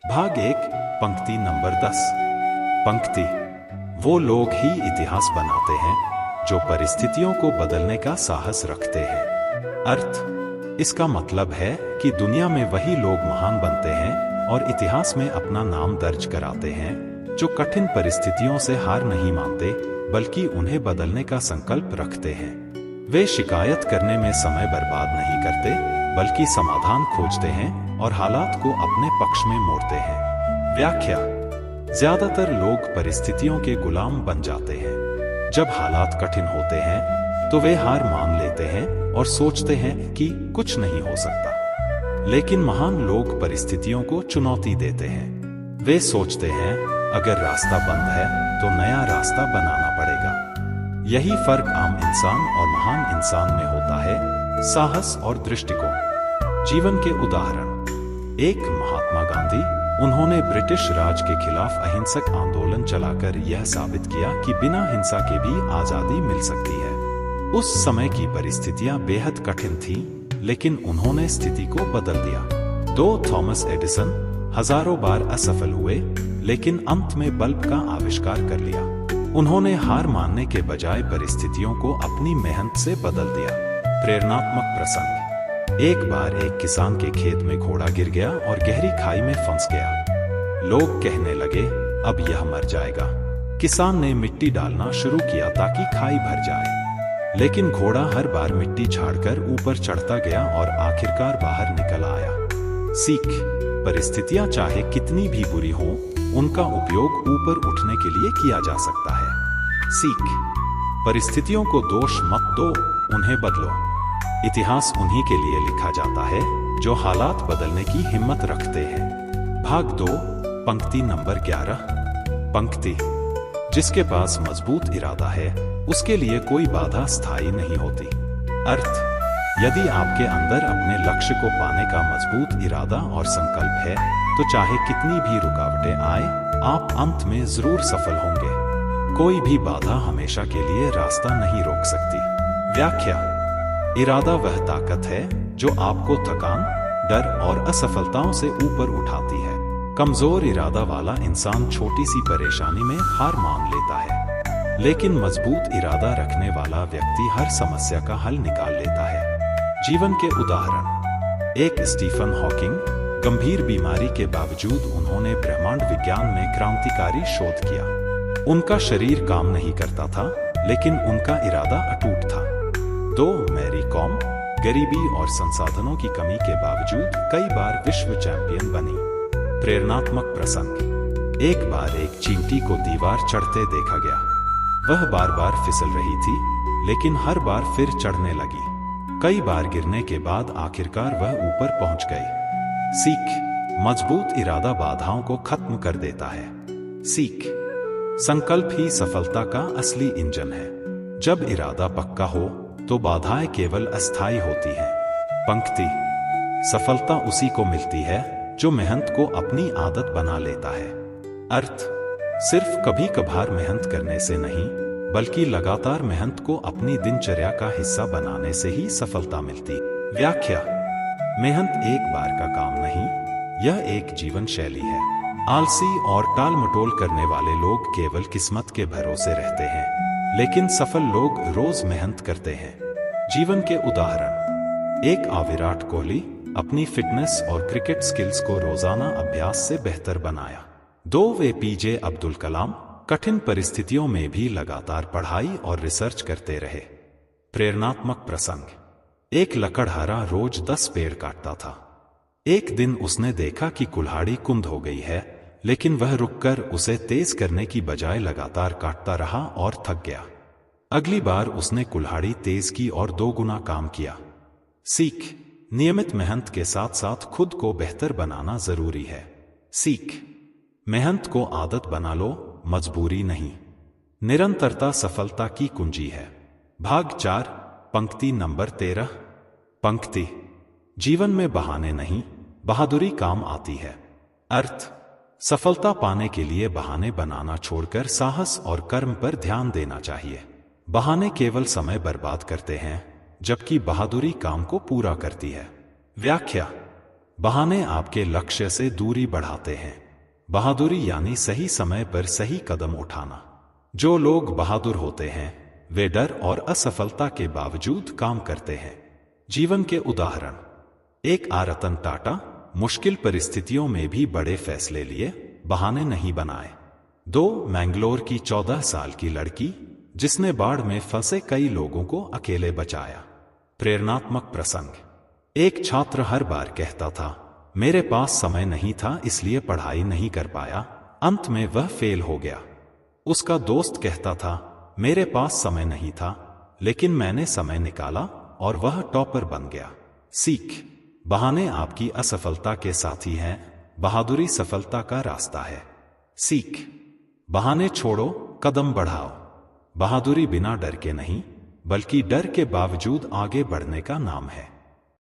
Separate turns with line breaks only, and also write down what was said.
भाग एक, पंक्ति नंबर 10। पंक्ति: वो लोग ही इतिहास बनाते हैं जो परिस्थितियों को बदलने का साहस रखते हैं। अर्थ: इसका मतलब है कि दुनिया में वही लोग महान बनते हैं और इतिहास में अपना नाम दर्ज कराते हैं जो कठिन परिस्थितियों से हार नहीं मानते बल्कि उन्हें बदलने का संकल्प रखते हैं। वे शिकायत करने में समय बर्बाद नहीं करते बल्कि समाधान खोजते हैं और हालात को अपने पक्ष में मोड़ते हैं। व्याख्या: ज्यादातर लोग परिस्थितियों के गुलाम बन जाते हैं। जब हालात कठिन होते हैं तो वे हार मान लेते हैं और सोचते हैं कि कुछ नहीं हो सकता। लेकिन महान लोग परिस्थितियों को चुनौती देते हैं। वे सोचते हैं अगर रास्ता बंद है तो नया रास्ता बनाना पड़ेगा। यही फर्क आम इंसान और महान इंसान में होता है, साहस और दृष्टिकोण। जीवन के उदाहरण: एक, महात्मा गांधी। उन्होंने ब्रिटिश राज के खिलाफ अहिंसक आंदोलन चलाकर यह साबित किया कि बिना हिंसा के भी आजादी मिल सकती है। उस समय की परिस्थितियां बेहद कठिन थीं, लेकिन उन्होंने स्थिति को बदल दिया। दो, थॉमस एडिसन। हजारों बार असफल हुए लेकिन अंत में बल्ब का आविष्कार कर लिया। उन्होंने हार मानने के बजाय परिस्थितियों को अपनी मेहनत से बदल दिया। प्रेरणात्मक प्रसंग: एक बार एक किसान के खेत में घोड़ा गिर गया और गहरी खाई में फंस गया। लोग कहने लगे अब यह मर जाएगा। किसान ने मिट्टी डालना शुरू किया ताकि खाई भर जाए, लेकिन घोड़ा हर बार मिट्टी झाड़कर ऊपर चढ़ता गया और आखिरकार बाहर निकल आया। सीख: परिस्थितियां चाहे कितनी भी बुरी हों, उनका उपयोग ऊपर उठने के लिए किया जा सकता है। सीख: परिस्थितियों को दोष मत दो, उन्हें बदलो। इतिहास उन्हीं के लिए लिखा जाता है जो हालात बदलने की हिम्मत रखते हैं। भाग 2, पंक्ति नंबर 11। पंक्ति: जिसके पास मजबूत इरादा है उसके लिए कोई बाधा स्थायी नहीं होती। अर्थ: यदि आपके अंदर अपने लक्ष्य को पाने का मजबूत इरादा और संकल्प है तो चाहे कितनी भी रुकावटें आए, आप अंत में जरूर सफल होंगे। कोई भी बाधा हमेशा के लिए रास्ता नहीं रोक सकती। व्याख्या: इरादा वह ताकत है जो आपको थकान, डर और असफलताओं से ऊपर उठाती है। कमजोर इरादा वाला इंसान छोटी सी परेशानी में हार मान लेता है, लेकिन मजबूत इरादा रखने वाला व्यक्ति हर समस्या का हल निकाल लेता है। जीवन के उदाहरण: एक, स्टीफन हॉकिंग। गंभीर बीमारी के बावजूद उन्होंने ब्रह्मांड विज्ञान में क्रांतिकारी शोध किया। उनका शरीर काम नहीं करता था, लेकिन उनका इरादा अटूट था। 2, मैरी कॉम। गरीबी और संसाधनों की कमी के बावजूद कई बार विश्व चैंपियन बनी। प्रेरणात्मक प्रसंग: एक बार एक चींटी को दीवार चढ़ते देखा गया। वह बार बार फिसल रही थी, लेकिन हर बार फिर चढ़ने लगी। कई बार गिरने के बाद आखिरकार वह ऊपर पहुंच गई। सीख: मजबूत इरादा बाधाओं को खत्म कर देता है। सीख: संकल्प ही सफलता का असली इंजन है। जब इरादा पक्का हो तो बाधाएं केवल अस्थायी होती हैं। पंक्ति: सफलता उसी को मिलती है जो मेहनत को अपनी आदत बना लेता है। अर्थ: सिर्फ कभी कभार मेहनत करने से नहीं, बल्कि लगातार मेहनत को अपनी दिनचर्या का हिस्सा बनाने से ही सफलता मिलती। व्याख्या: मेहनत एक बार का काम नहीं, यह एक जीवन शैली है। आलसी और टाल मटोल करने वाले लोग केवल किस्मत के भरोसे रहते हैं, लेकिन सफल लोग रोज मेहनत करते हैं। जीवन के उदाहरण: एक, विराट कोहली। अपनी फिटनेस और क्रिकेट स्किल्स को रोजाना अभ्यास से बेहतर बनाया। 2, APJ अब्दुल कलाम। कठिन परिस्थितियों में भी लगातार पढ़ाई और रिसर्च करते रहे। प्रेरणात्मक प्रसंग: एक लकड़हारा रोज 10 पेड़ काटता था। एक दिन उसने देखा कि कुल्हाड़ी कुंद हो गई है, लेकिन वह रुककर उसे तेज करने की बजाय लगातार काटता रहा और थक गया। अगली बार उसने कुल्हाड़ी तेज की और 2 गुना काम किया। सीख: नियमित मेहनत के साथ साथ खुद को बेहतर बनाना जरूरी है। सीख: मेहनत को आदत बना लो, मजबूरी नहीं। निरंतरता सफलता की कुंजी है। भाग 4, पंक्ति नंबर 13। पंक्ति: जीवन में बहाने नहीं, बहादुरी काम आती है। अर्थ: सफलता पाने के लिए बहाने बनाना छोड़कर साहस और कर्म पर ध्यान देना चाहिए। बहाने केवल समय बर्बाद करते हैं, जबकि बहादुरी काम को पूरा करती है। व्याख्या: बहाने आपके लक्ष्य से दूरी बढ़ाते हैं। बहादुरी यानी सही समय पर सही कदम उठाना। जो लोग बहादुर होते हैं वे डर और असफलता के बावजूद काम करते हैं। जीवन के उदाहरण। एक रतन टाटा मुश्किल परिस्थितियों में भी बड़े फैसले लिए, बहाने नहीं बनाए। 2 मैंगलोर की 14 साल की लड़की जिसने बाढ़ में फंसे कई लोगों को अकेले बचाया। प्रेरणात्मक प्रसंग। एक छात्र हर बार कहता था, मेरे पास समय नहीं था इसलिए पढ़ाई नहीं कर पाया। अंत में वह फेल हो गया। उसका दोस्त कहता था, मेरे पास समय नहीं था लेकिन मैंने समय निकाला और वह टॉपर बन गया। सीख। बहाने आपकी असफलता के साथी हैं, बहादुरी सफलता का रास्ता है। सीख। बहाने छोड़ो, कदम बढ़ाओ। बहादुरी बिना डर के नहीं बल्कि डर के बावजूद आगे बढ़ने का नाम है।